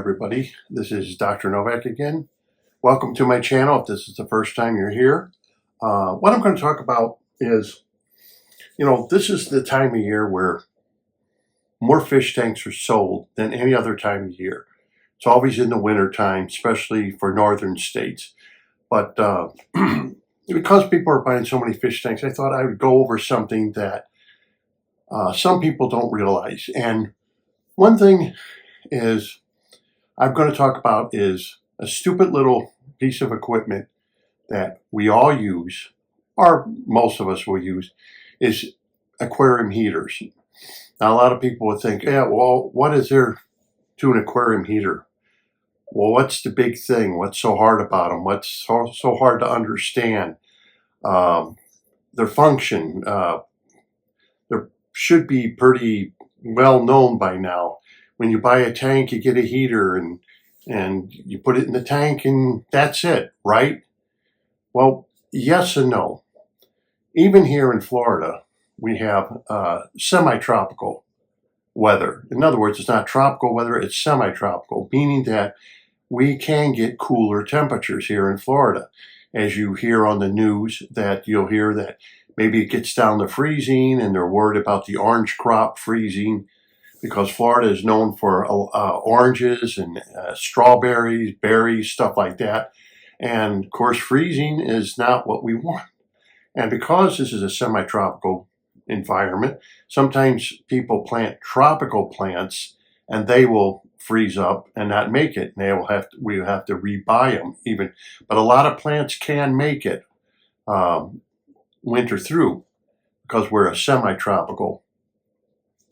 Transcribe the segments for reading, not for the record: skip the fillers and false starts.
everybody. This is Dr. Novak again. Welcome to my channel if this is the first time you're here. What I'm going to talk about is, this is the time of year where more fish tanks are sold than any other time of year. It's always in the winter time, especially for northern states. But because people are buying so many fish tanks, I thought I would go over something that some people don't realize. And one thing is I'm going to talk about is a stupid little piece of equipment that we all use, or most of us will use, is aquarium heaters. Now, a lot of people would think, yeah, well, what is there to an aquarium heater? Well, what's the big thing? What's so hard about them? What's so hard to understand? Their function, they should be pretty well known by now. When you buy a tank, you get a heater and you put it in the tank and that's it, right? Well, yes and no. Even here in Florida, we have semi-tropical weather. In other words, it's not tropical weather, it's semi-tropical, meaning that we can get cooler temperatures here in Florida. As you hear on the news, that you'll hear that maybe it gets down to freezing and they're worried about the orange crop freezing, because Florida is known for oranges and strawberries, berries, stuff like that. And of course, freezing is not what we want. And because this is a semi-tropical environment, sometimes people plant tropical plants and they will freeze up and not make it. And we have to rebuy them even. But a lot of plants can make it winter through because we're a semi-tropical.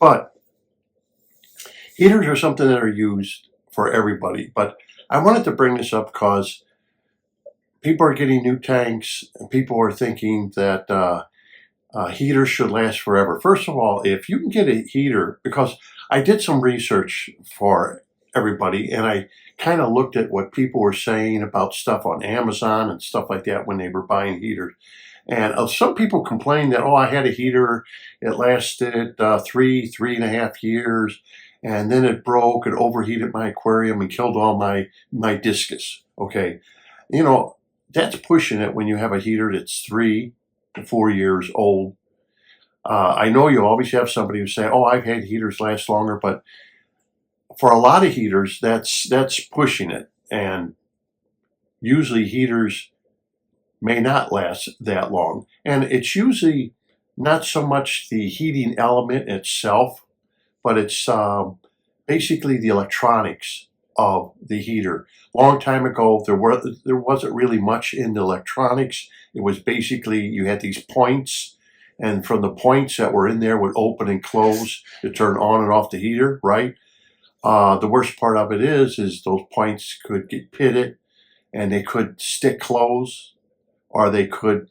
But heaters are something that are used for everybody, but I wanted to bring this up because people are getting new tanks and people are thinking that heaters should last forever. First of all, if you can get a heater, because I did some research for everybody and I kind of looked at what people were saying about stuff on Amazon and stuff like that when they were buying heaters. And some people complained that, oh, I had a heater, it lasted 3.5 years. And then it broke, it overheated my aquarium and killed all my discus, okay? That's pushing it when you have a heater that's 3 to 4 years old. I know you always have somebody who say, oh, I've had heaters last longer, but for a lot of heaters, that's pushing it. And usually heaters may not last that long. And it's usually not so much the heating element itself, but it's basically the electronics of the heater. Long time ago, there wasn't really much in the electronics. It was basically you had these points, and from the points that were in there would open and close to turn on and off the heater, right? The worst part of it is those points could get pitted, and they could stick closed, or they could,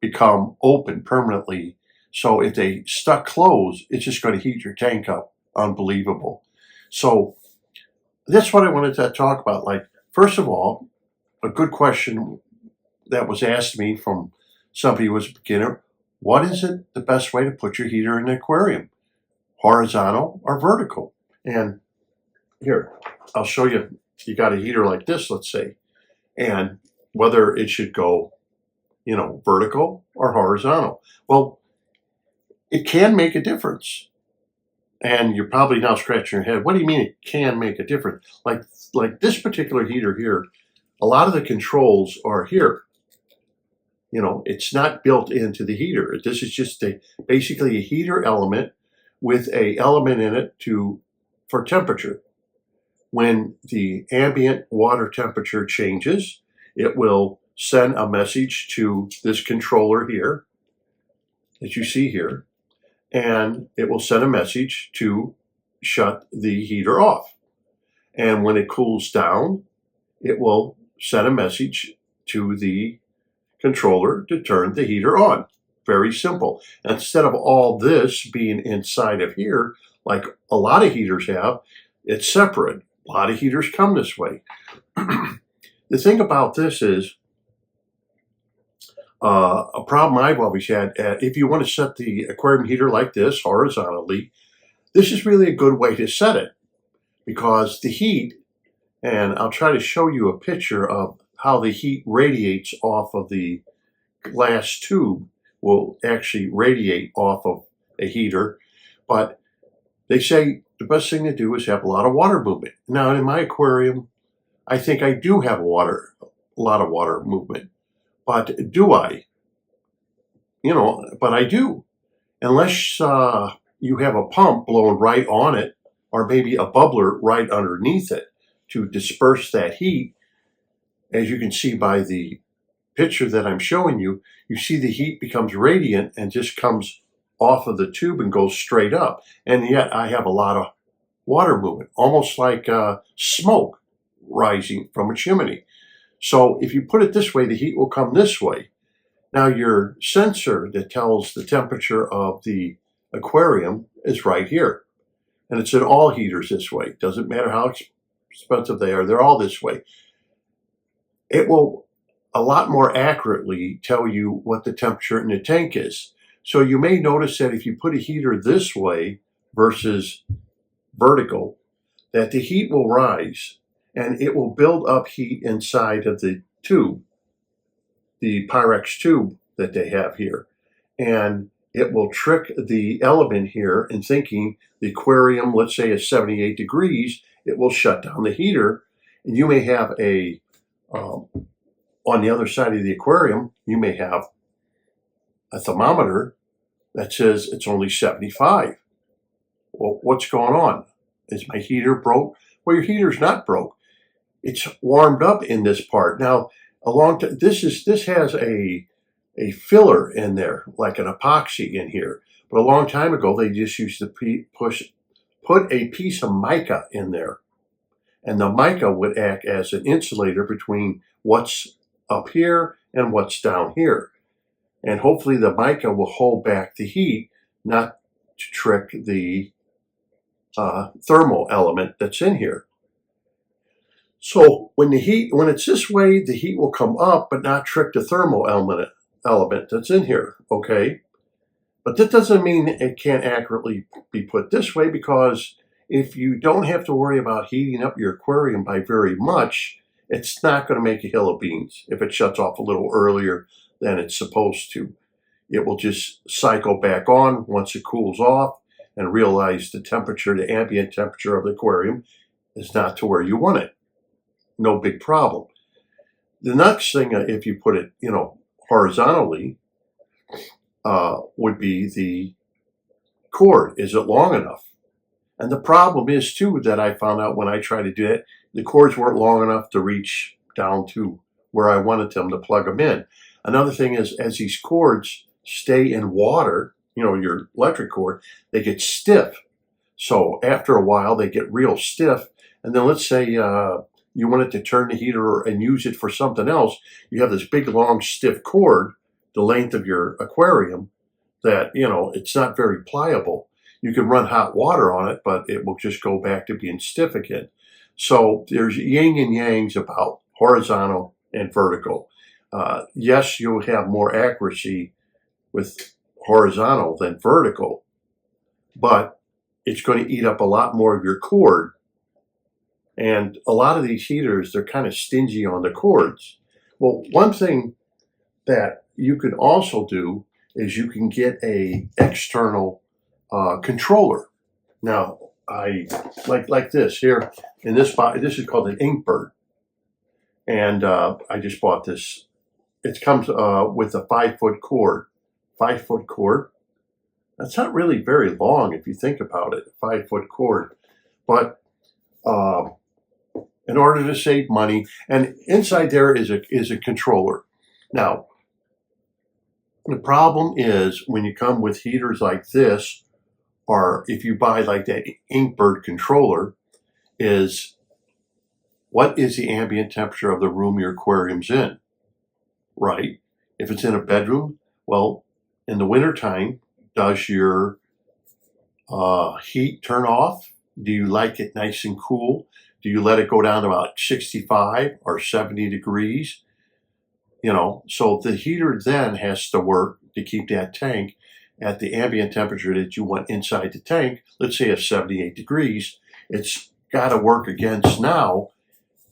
become open permanently. So if they stuck closed, it's just going to heat your tank up. Unbelievable. So that's what I wanted to talk about. Like, first of all, a good question that was asked me from somebody who was a beginner: what is it the best way to put your heater in an aquarium? Horizontal or vertical? And here, I'll show you. You got a heater like this, let's say, and whether it should go, vertical or horizontal. Well, it can make a difference. And you're probably now scratching your head. What do you mean it can make a difference? Like this particular heater here, a lot of the controls are here. It's not built into the heater. This is just basically a heater element with an element in it for temperature. When the ambient water temperature changes, it will send a message to this controller here, that you see here, and it will send a message to shut the heater off. And when it cools down, it will send a message to the controller to turn the heater on. Very simple. Instead of all this being inside of here, like a lot of heaters have, it's separate. A lot of heaters come this way. The thing about this is, a problem I've always had, if you want to set the aquarium heater like this horizontally, this is really a good way to set it. because the heat, and I'll try to show you a picture of how the heat radiates off of the glass tube, will actually radiate off of a heater. But they say the best thing to do is have a lot of water movement. Now in my aquarium, I think I do have a lot of water movement. But do I? But I do. Unless you have a pump blowing right on it, or maybe a bubbler right underneath it to disperse that heat. As you can see by the picture that I'm showing you, you see the heat becomes radiant and just comes off of the tube and goes straight up. And yet I have a lot of water movement, almost like smoke rising from a chimney. So if you put it this way, the heat will come this way. Now your sensor that tells the temperature of the aquarium is right here. And it's in all heaters this way. Doesn't matter how expensive they are, they're all this way. It will a lot more accurately tell you what the temperature in the tank is. So you may notice that if you put a heater this way versus vertical, that the heat will rise and it will build up heat inside of the tube, the Pyrex tube that they have here. And it will trick the element here in thinking the aquarium, let's say, is 78 degrees, it will shut down the heater. And you may have on the other side of the aquarium, you may have a thermometer that says it's only 75. Well, what's going on? Is my heater broke? Well, your heater's not broke. It's warmed up in this part. Now, this has a filler in there, like an epoxy in here. But a long time ago, they just used to put a piece of mica in there. And the mica would act as an insulator between what's up here and what's down here. And hopefully the mica will hold back the heat, not to trick the thermal element that's in here. So when it's this way, the heat will come up, but not trick the thermal element that's in here, okay? But that doesn't mean it can't accurately be put this way, because if you don't have to worry about heating up your aquarium by very much, it's not going to make a hill of beans if it shuts off a little earlier than it's supposed to. It will just cycle back on once it cools off and realize the temperature, the ambient temperature of the aquarium is not to where you want it. No big problem. The next thing, if you put it, horizontally, would be the cord. Is it long enough? And the problem is, too, that I found out when I tried to do it, the cords weren't long enough to reach down to where I wanted them to plug them in. Another thing is, as these cords stay in water, your electric cord, they get stiff. So after a while, they get real stiff. And then let's say you wanted to turn the heater and use it for something else. You have this big, long, stiff cord, the length of your aquarium, that, it's not very pliable. You can run hot water on it, but it will just go back to being stiff again. So there's yin and yangs about horizontal and vertical. Yes, you'll have more accuracy with horizontal than vertical, but it's going to eat up a lot more of your cord. And a lot of these heaters, they're kind of stingy on the cords. Well, one thing that you can also do is you can get a external controller. Now, I like this here in this box. This is called an Inkbird, and I just bought this. It comes with a 5-foot cord. 5-foot cord. That's not really very long if you think about it. 5-foot cord, but in order to save money, and inside there is a controller. Now, the problem is when you come with heaters like this, or if you buy like that Inkbird controller, is what is the ambient temperature of the room your aquarium's in, right? If it's in a bedroom, well, in the wintertime, does your heat turn off? Do you like it nice and cool? Do you let it go down to about 65 or 70 degrees? So the heater then has to work to keep that tank at the ambient temperature that you want inside the tank. Let's say at 78 degrees. It's got to work against now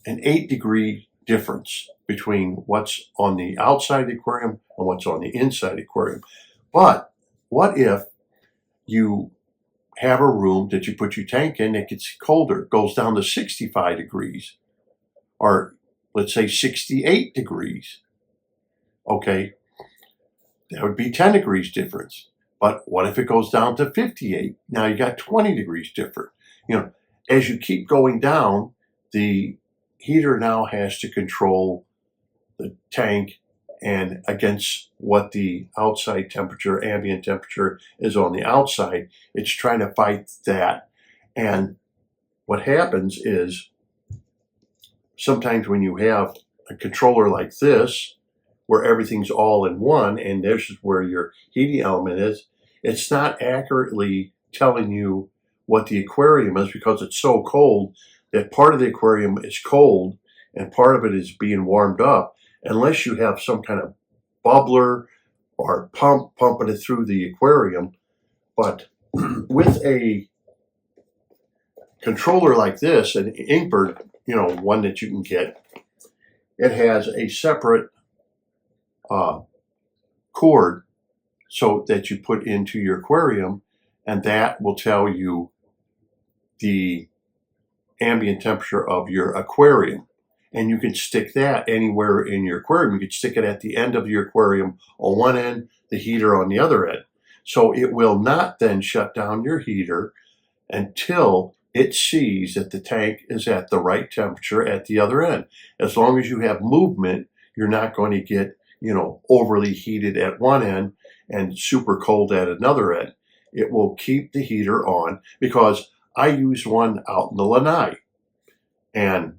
an 8-degree difference between what's on the outside of the aquarium and what's on the inside of the aquarium. But what if you have a room that you put your tank in that gets colder, goes down to 65 degrees, or let's say 68 degrees? Okay, that would be 10 degrees difference. But what if it goes down to 58? Now you got 20 degrees different. As you keep going down, the heater now has to control the tank and against what the outside temperature, ambient temperature is on the outside. It's trying to fight that. And what happens is sometimes when you have a controller like this, where everything's all in one, and this is where your heating element is, it's not accurately telling you what the aquarium is because it's so cold that part of the aquarium is cold and part of it is being warmed up, unless you have some kind of bubbler or pump pumping it through the aquarium. But with a controller like this, an Inkbird, one that you can get, it has a separate cord so that you put into your aquarium, and that will tell you the ambient temperature of your aquarium. And you can stick that anywhere in your aquarium. You can stick it at the end of your aquarium on one end, the heater on the other end. So it will not then shut down your heater until it sees that the tank is at the right temperature at the other end. As long as you have movement, you're not going to get overly heated at one end and super cold at another end. It will keep the heater on, because I use one out in the lanai, and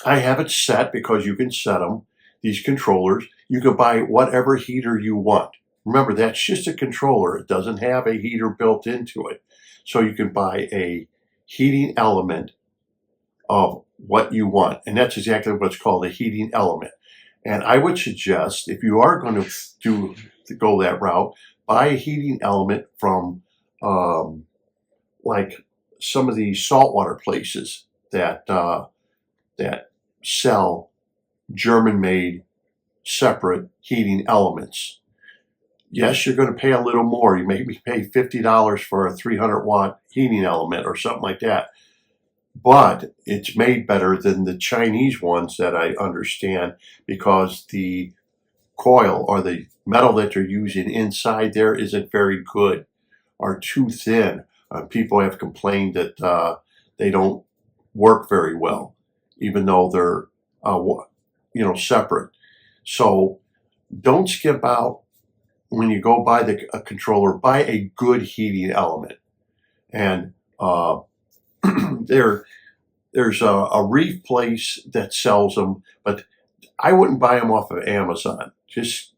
I have it set because you can set them, these controllers. You can buy whatever heater you want. Remember, that's just a controller. It doesn't have a heater built into it. So you can buy a heating element of what you want, and that's exactly what's called a heating element. And I would suggest, if you are going to go that route, buy a heating element from like some of the saltwater places that sell German-made separate heating elements. Yes, you're going to pay a little more. You maybe pay $50 for a 300-watt heating element or something like that. But it's made better than the Chinese ones that I understand, because the coil or the metal that you're using inside there isn't very good, or too thin. People have complained that they don't work very well, even though they're separate. So don't skip out when you go buy a controller. Buy a good heating element, and there's a reef place that sells them, but I wouldn't buy them off of Amazon. Just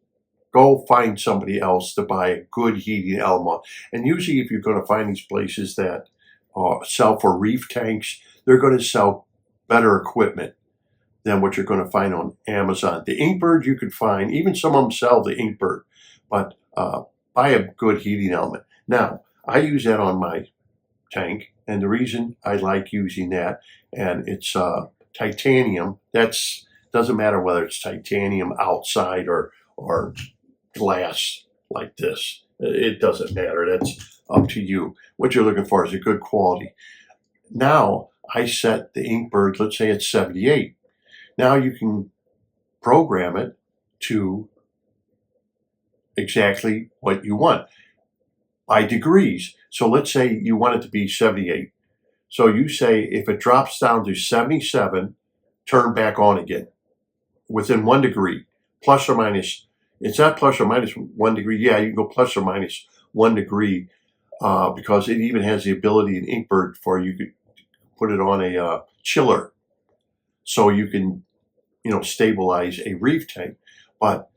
go find somebody else to buy a good heating element. And usually if you're going to find these places that sell for reef tanks, they're going to sell better equipment than what you're going to find on Amazon. The Inkbird you can find, even some of them sell the Inkbird, but buy a good heating element. Now, I use that on my tank, and the reason I like using that, and it's titanium. That's doesn't matter whether it's titanium outside or glass like this. It doesn't matter. That's up to you. What you're looking for is a good quality. Now I set the Inkbird, let's say it's 78. Now you can program it to exactly what you want by degrees. So let's say you want it to be 78. So you say if it drops down to 77, turn back on again within 1 degree, plus or minus. It's not plus or minus 1 degree. Yeah, you can go plus or minus 1 degree because it even has the ability in Inkbird for you could put it on a chiller, so you can stabilize a reef tank. But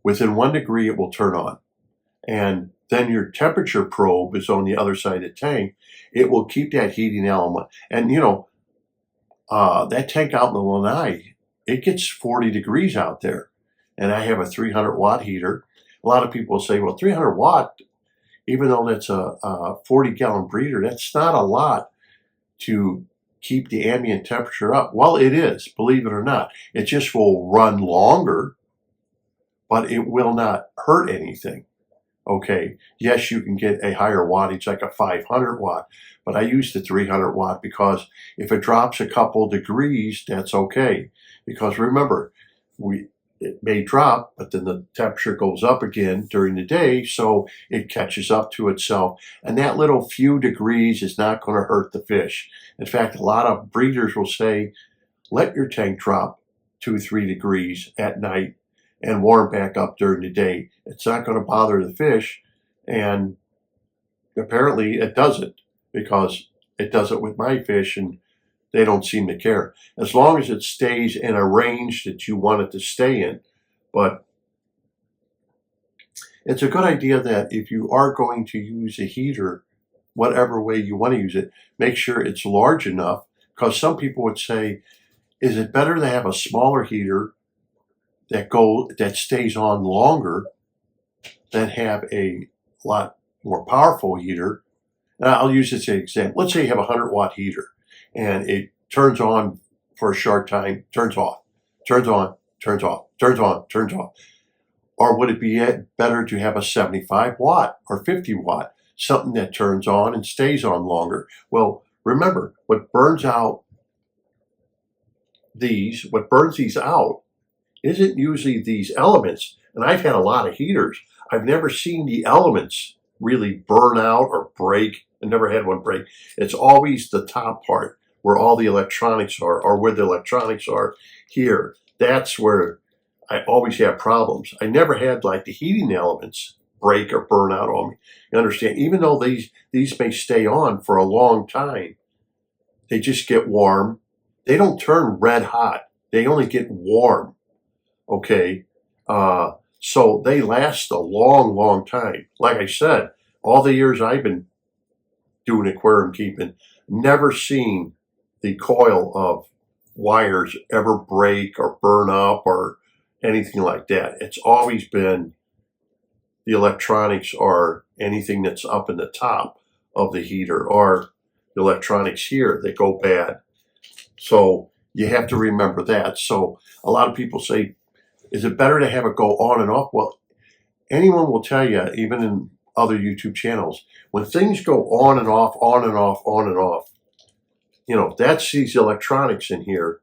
within 1 degree, it will turn on, and then your temperature probe is on the other side of the tank. It will keep that heating element. And that tank out in the lanai, it gets 40 degrees out there. And I have a 300-watt heater. A lot of people say, well, 300 watt, even though that's a 40-gallon breeder, that's not a lot to keep the ambient temperature up. Well, it is, believe it or not. It just will run longer, but it will not hurt anything. Okay, yes, you can get a higher wattage, like a 500 watt, but I use the 300 watt because if it drops a couple degrees, that's okay. Because remember, it may drop, but then the temperature goes up again during the day, so it catches up to itself. And that little few degrees is not going to hurt the fish. In fact, a lot of breeders will say, let your tank drop 2-3 degrees at night and warm back up during the day. It's not going to bother the fish, and apparently it doesn't, because it does it with my fish and they don't seem to care. As long as it stays in a range that you want it to stay in. But it's a good idea that if you are going to use a heater, whatever way you want to use it, make sure it's large enough, because some people would say, is it better to have a smaller heater that stays on longer than have a lot more powerful heater? And I'll use this as an example. Let's say you have a 100-watt heater and it turns on for a short time, turns off, turns on, turns off, turns on, turns off. Or would it be better to have a 75-watt or 50-watt, something that turns on and stays on longer? Well, remember, what burns these out isn't usually these elements. And I've had a lot of heaters. I've never seen the elements really burn out or break. I never had one break. It's always the top part where all the electronics are, or where the electronics are here. That's where I always have problems. I never had like the heating elements break or burn out on me. You understand? Even though these may stay on for a long time, they just get warm. They don't turn red hot. They only get warm. Okay, so they last a long, long time. Like I said, all the years I've been doing aquarium keeping, never seen the coil of wires ever break or burn up or anything like that. It's always been the electronics or anything that's up in the top of the heater, or the electronics here that go bad. So you have to remember that. So a lot of people say, is it better to have it go on and off? Well, anyone will tell you, even in other YouTube channels, when things go on and off, on and off, on and off, that's these electronics in here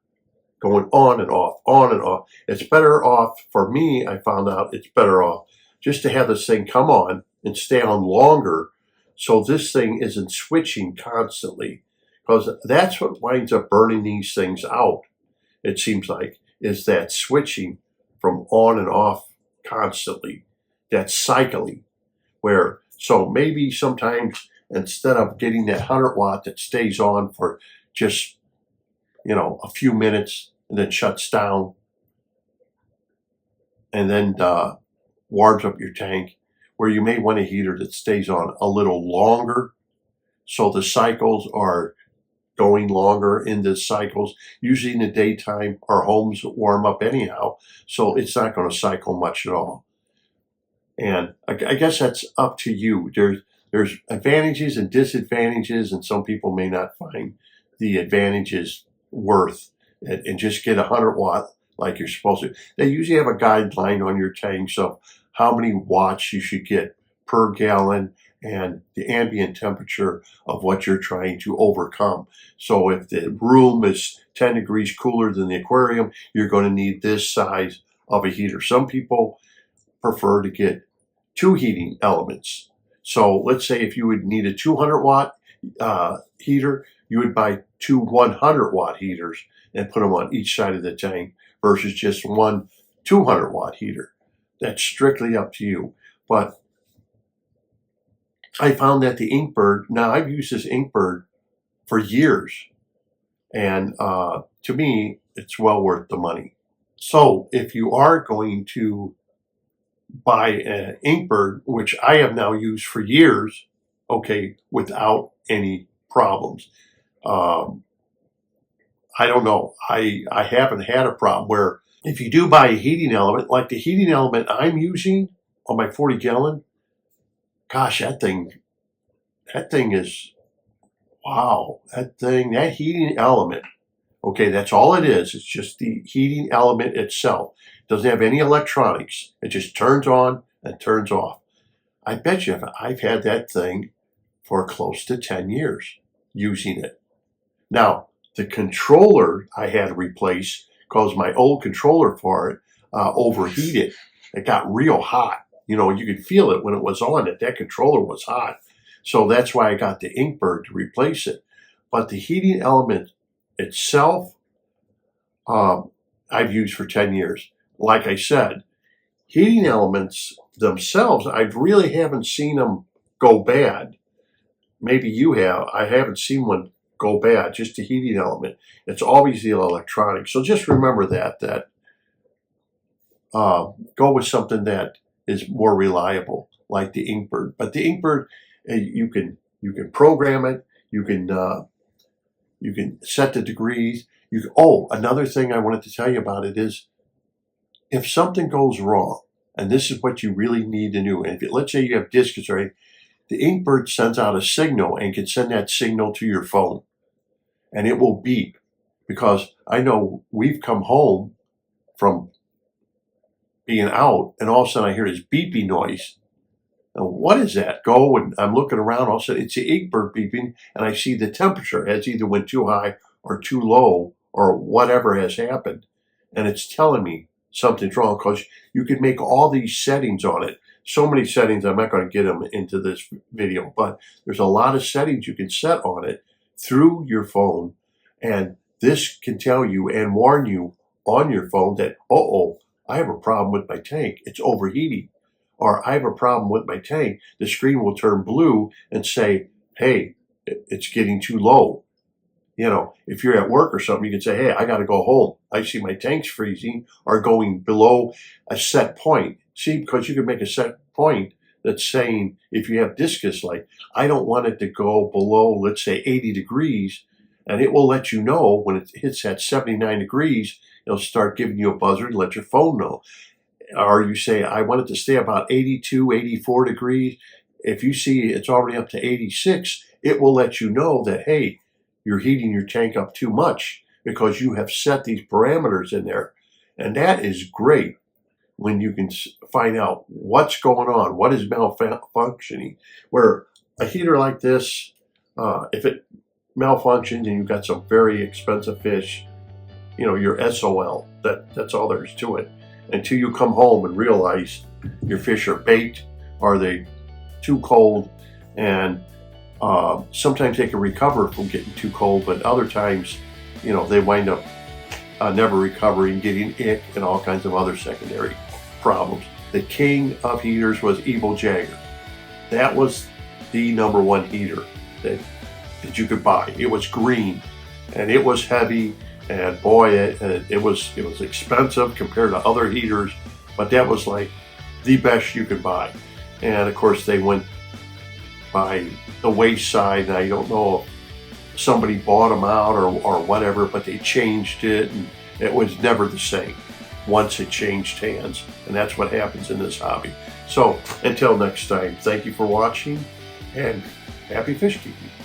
going on and off, on and off. It's better off, for me, I found out it's better off just to have this thing come on and stay on longer, so this thing isn't switching constantly, because that's what winds up burning these things out, it seems like, is that switching from on and off constantly, that cycling, so maybe sometimes instead of getting that 100-watt that stays on for just, a few minutes and then shuts down and then warms up your tank, where you may want a heater that stays on a little longer, so the cycles are going longer in the cycles. Usually in the daytime, our homes warm up anyhow, so it's not going to cycle much at all. And I guess that's up to you. There's advantages and disadvantages, and some people may not find the advantages worth it and just get 100-watt like you're supposed to. They usually have a guideline on your tanks of how many watts you should get per gallon and the ambient temperature of what you're trying to overcome. So if the room is 10 degrees cooler than the aquarium, you're going to need this size of a heater. Some people prefer to get 2 heating elements. So let's say if you would need a 200-watt heater, you would buy 2 100-watt heaters and put them on each side of the tank, versus just one 200-watt heater. That's strictly up to you. But I found that the Inkbird, now I've used this Inkbird for years, and to me, it's well worth the money. So if you are going to buy an Inkbird, which I have now used for years, okay, without any problems. I don't know. I haven't had a problem where if you do buy a heating element, like the heating element I'm using on my 40-gallon, gosh, that thing is, wow, that thing, that heating element, okay, that's all it is. It's just the heating element itself. It doesn't have any electronics. It just turns on and turns off. I bet you I've had that thing for close to 10 years using it. Now, the controller I had to replace because my old controller for it overheated. It got real hot. You know, you could feel it when it was on it. That controller was hot. So that's why I got the Inkbird to replace it. But the heating element itself, I've used for 10 years. Like I said, heating elements themselves, I really haven't seen them go bad. Maybe you have. I haven't seen one go bad, just the heating element. It's always the electronics. So just remember that go with something that is more reliable, like the Inkbird. But the Inkbird, you can program it. You can set the degrees. Another thing I wanted to tell you about it is if something goes wrong, and this is what you really need to do. And if let's say you have discus, right? The Inkbird sends out a signal and can send that signal to your phone, and it will beep. Because I know we've come home from being out, and all of a sudden I hear this beeping noise. Now, what is that? Go, and I'm looking around, all of a sudden it's the Inkbird beeping, and I see the temperature has either went too high or too low, or whatever has happened. And it's telling me something's wrong, because you can make all these settings on it. So many settings, I'm not going to get them into this video, but there's a lot of settings you can set on it through your phone. And this can tell you and warn you on your phone that, I have a problem with my tank. It's overheating. Or I have a problem with my tank. The screen will turn blue and say, hey, it's getting too low. You know, if you're at work or something, you can say, hey, I got to go home. I see my tank's freezing or going below a set point. See, because you can make a set point that's saying, if you have discus, like, I don't want it to go below, let's say, 80 degrees, and it will let you know when it hits that 79 degrees, it'll start giving you a buzzer and let your phone know. Or you say, I want it to stay about 82, 84 degrees. If you see it's already up to 86, it will let you know that, hey, you're heating your tank up too much because you have set these parameters in there. And that is great when you can find out what's going on, what is malfunctioning. Where a heater like this, if it malfunctions and you've got some very expensive fish, you know, your SOL, that's all there is to it. Until you come home and realize your fish are baked, are they too cold, and sometimes they can recover from getting too cold, but other times, you know, they wind up never recovering, getting ick, and all kinds of other secondary problems. The king of heaters was Evo Jagger. That was the #1 heater that you could buy. It was green, and it was heavy, and boy, it was expensive compared to other heaters, but that was like the best you could buy. And of course, they went by the wayside, and I don't know if somebody bought them out or whatever, but they changed it, and it was never the same once it changed hands. And that's what happens in this hobby. So until next time, thank you for watching, and happy fish keeping.